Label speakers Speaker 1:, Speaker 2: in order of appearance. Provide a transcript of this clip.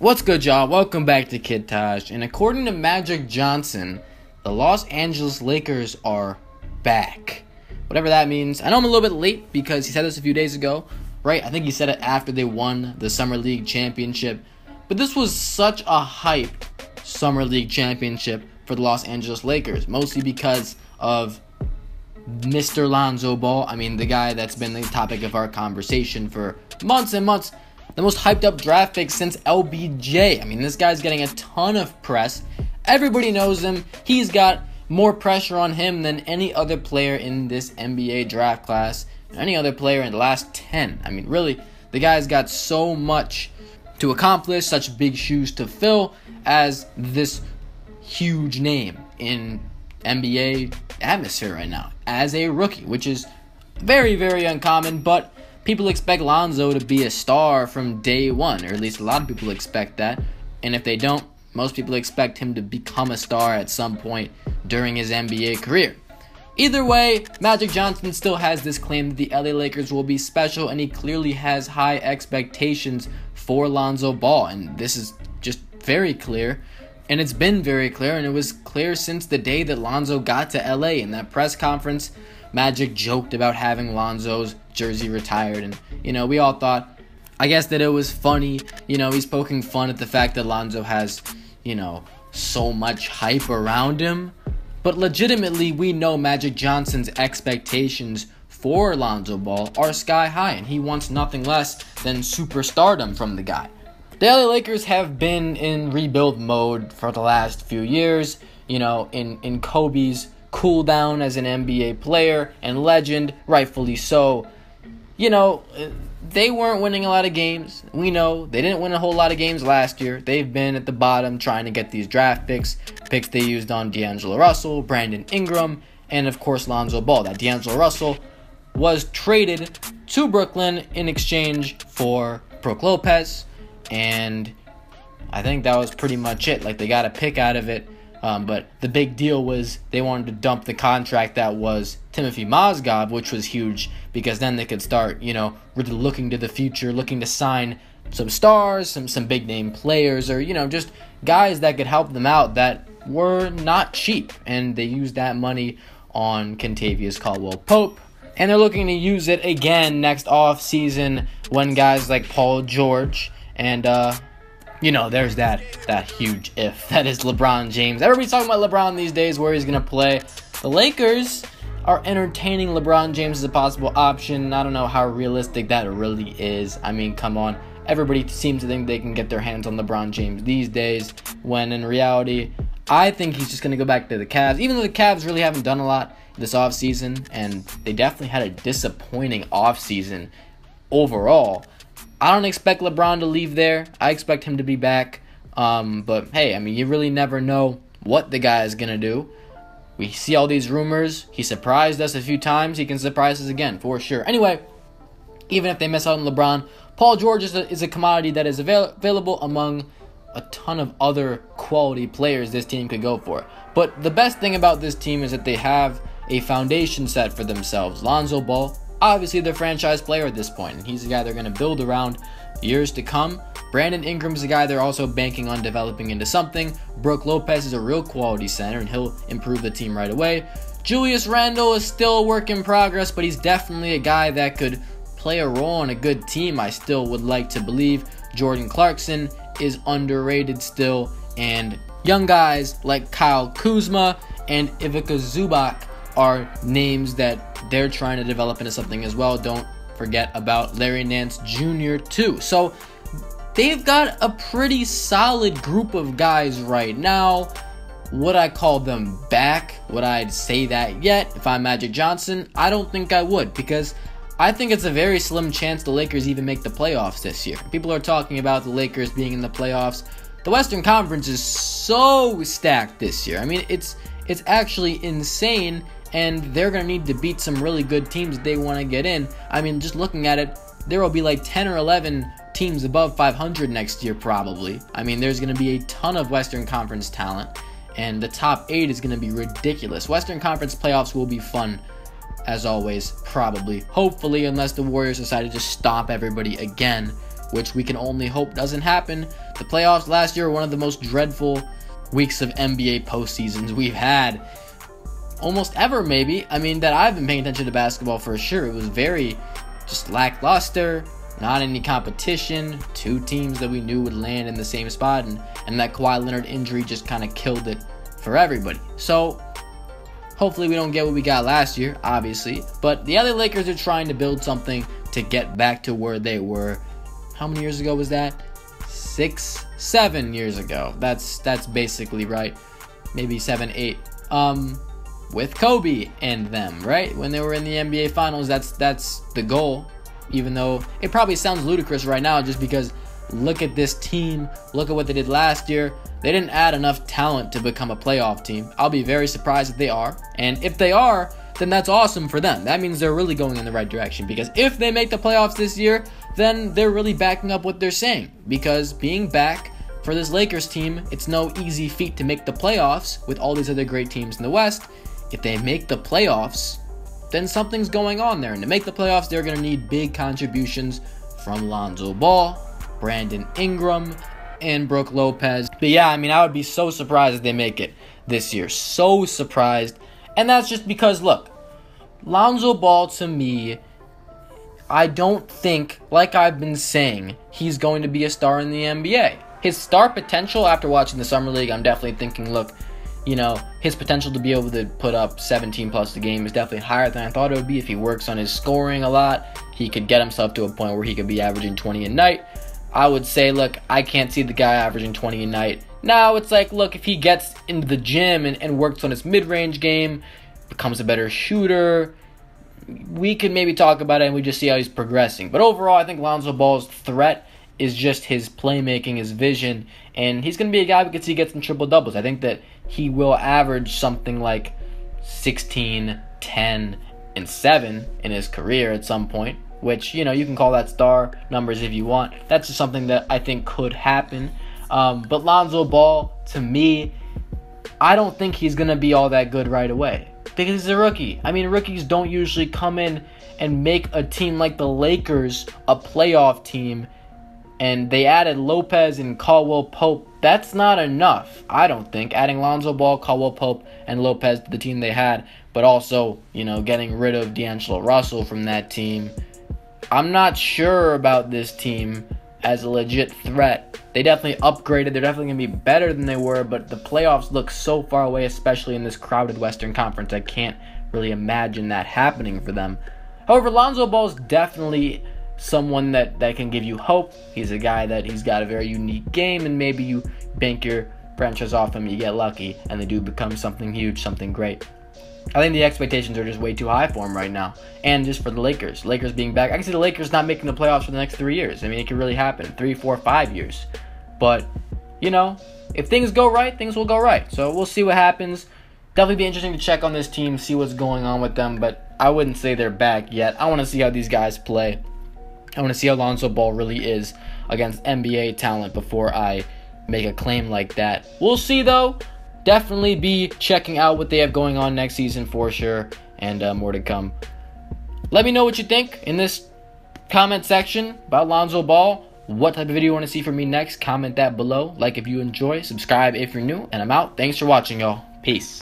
Speaker 1: What's good, y'all? Welcome back to Kid Taj. And according to Magic Johnson, the Los Angeles Lakers are back. Whatever that means. I know I'm a little bit late because he said this a few days ago, right? I think he said it after they won the Summer League Championship. But this was such a hype Summer League Championship for the Los Angeles Lakers, mostly because of Mr. Lonzo Ball. I mean, the guy that's been the topic of our conversation for months and months. The most hyped up draft pick since LBJ. I mean, this guy's getting a ton of press. Everybody knows him. He's got more pressure on him than any other player in this NBA draft class, any other player in the last 10. I mean, really, the guy's got so much to accomplish, such big shoes to fill as this huge name in NBA atmosphere right now as a rookie, which is very, very uncommon, but people expect Lonzo to be a star from day one, or at least a lot of people expect that. And if they don't, most people expect him to become a star at some point during his NBA career. Either way, Magic Johnson still has this claim that the LA Lakers will be special, and he clearly has high expectations for Lonzo Ball. And this is just very clear, and it's been very clear, and it was clear since the day that Lonzo got to LA. In that press conference, Magic joked about having Lonzo's jersey retired, and we all thought, I guess, that it was funny. He's poking fun at the fact that Lonzo has so much hype around him, but legitimately we know Magic Johnson's expectations for Lonzo Ball are sky high, and he wants nothing less than superstardom from the guy. The LA Lakers have been in rebuild mode for the last few years, in Kobe's cool down as an NBA player and legend, rightfully so. They weren't winning a lot of games. We know they didn't win a whole lot of games last year. They've been at the bottom trying to get these draft picks they used on D'Angelo Russell, Brandon Ingram, and of course Lonzo Ball. That D'Angelo Russell was traded to Brooklyn in exchange for Brook Lopez, and I think that was pretty much it. They got a pick out of it. But the big deal was they wanted to dump the contract that was Timothy Mozgov, which was huge because then they could start, really looking to the future, looking to sign some stars, some big name players, or, just guys that could help them out that were not cheap. And they used that money on Kentavious Caldwell-Pope. And they're looking to use it again next offseason when guys like Paul George and, there's that huge if. That is LeBron James. Everybody's talking about LeBron these days, where he's going to play. The Lakers are entertaining LeBron James as a possible option. I don't know how realistic that really is. I mean, come on. Everybody seems to think they can get their hands on LeBron James these days, when in reality, I think he's just going to go back to the Cavs. Even though the Cavs really haven't done a lot this offseason, and they definitely had a disappointing offseason overall, I don't expect LeBron to leave there. I expect him to be back. But hey, you really never know what the guy is going to do. We see all these rumors. He surprised us a few times. He can surprise us again, for sure. Anyway, even if they miss out on LeBron, Paul George is a commodity that is available among a ton of other quality players this team could go for. But the best thing about this team is that they have a foundation set for themselves. Lonzo Ball, obviously the franchise player at this point, and he's the guy they're going to build around years to come. Brandon Ingram's the guy they're also banking on developing into something. Brook Lopez is a real quality center, and he'll improve the team right away. Julius Randle is still a work in progress, but he's definitely a guy that could play a role on a good team, I still would like to believe. Jordan Clarkson is underrated still, and young guys like Kyle Kuzma and Ivica Zubac are names that they're trying to develop into something as well. Don't forget about Larry Nance Jr. too. So they've got a pretty solid group of guys right now. Would I call them back? Would I say that yet? If I'm Magic Johnson, I don't think I would, because I think it's a very slim chance the Lakers even make the playoffs this year. People are talking about the Lakers being in the playoffs. The Western Conference is so stacked this year. It's actually insane. And they're going to need to beat some really good teams if they want to get in. Just looking at it, there will be 10 or 11 teams above 500 next year probably. There's going to be a ton of Western Conference talent, and the top 8 is going to be ridiculous. Western Conference playoffs will be fun, as always, probably. Hopefully, unless the Warriors decide to just stomp everybody again which we can only hope doesn't happen. The playoffs last year were one of the most dreadful weeks of NBA postseasons we've had almost ever, maybe. I mean, that I've been paying attention to basketball for sure. It was very just lackluster, not any competition, two teams that we knew would land in the same spot, and that Kawhi Leonard injury just kind of killed it for everybody. So hopefully we don't get what we got last year, obviously, but the LA Lakers are trying to build something to get back to where they were. How many years ago was that? 7 years ago. That's basically right. Maybe 7, 8. With Kobe and them, right? When they were in the NBA Finals, that's the goal. Even though it probably sounds ludicrous right now, just because look at this team, look at what they did last year. They didn't add enough talent to become a playoff team. I'll be very surprised if they are. And if they are, then that's awesome for them. That means they're really going in the right direction. Because if they make the playoffs this year, then they're really backing up what they're saying. Because being back for this Lakers team, it's no easy feat to make the playoffs with all these other great teams in the West. If they make the playoffs, then something's going on there. And to make the playoffs, they're going to need big contributions from Lonzo Ball, Brandon Ingram, and Brook Lopez. But yeah, I mean, I would be so surprised if they make it this year. So surprised. And that's just because, look, Lonzo Ball, to me, I don't think, like I've been saying, he's going to be a star in the NBA. His star potential, after watching the Summer League, I'm definitely thinking, look, you know, his potential to be able to put up 17 plus a game is definitely higher than I thought it would be. If he works on his scoring a lot, he could get himself to a point where he could be averaging 20 a night. I would say, look, I can't see the guy averaging 20 a night. Now, it's like, look, if he gets into the gym and works on his mid-range game, becomes a better shooter, we could maybe talk about it and we just see how he's progressing. But overall, I think Lonzo Ball's threat is just his playmaking, his vision, and he's going to be a guy because he gets some triple-doubles. I think that he will average something like 16, 10, and 7 in his career at some point, which, you know, you can call that star numbers if you want. That's just something that I think could happen. But Lonzo Ball, to me, I don't think he's going to be all that good right away because he's a rookie. I mean, rookies don't usually come in and make a team like the Lakers a playoff team, and they added Lopez and Caldwell Pope. That's not enough, I don't think. Adding Lonzo Ball, Caldwell Pope, and Lopez to the team they had, but also, you know, getting rid of D'Angelo Russell from that team. I'm not sure about this team as a legit threat. They definitely upgraded. They're definitely going to be better than they were, but the playoffs look so far away, especially in this crowded Western Conference. I can't really imagine that happening for them. However, Lonzo Ball is definitely someone that can give you hope. He's a guy that he's got a very unique game, and maybe you bank your franchise off him, you get lucky, and the dude becomes something huge, something great. I think the expectations are just way too high for him right now. And just for the Lakers. Lakers being back. I can see the Lakers not making the playoffs for the next 3 years. I mean, it could really happen. 3, 4, 5 years. But, you know, if things go right, things will go right. So we'll see what happens. Definitely be interesting to check on this team, see what's going on with them. But I wouldn't say they're back yet. I want to see how these guys play. I want to see how Lonzo Ball really is against NBA talent before I make a claim like that. We'll see, though. Definitely be checking out what they have going on next season for sure, and more to come. Let me know what you think in this comment section about Lonzo Ball. What type of video you want to see from me next? Comment that below. Like if you enjoy, subscribe if you're new, and I'm out. Thanks for watching, y'all. Peace.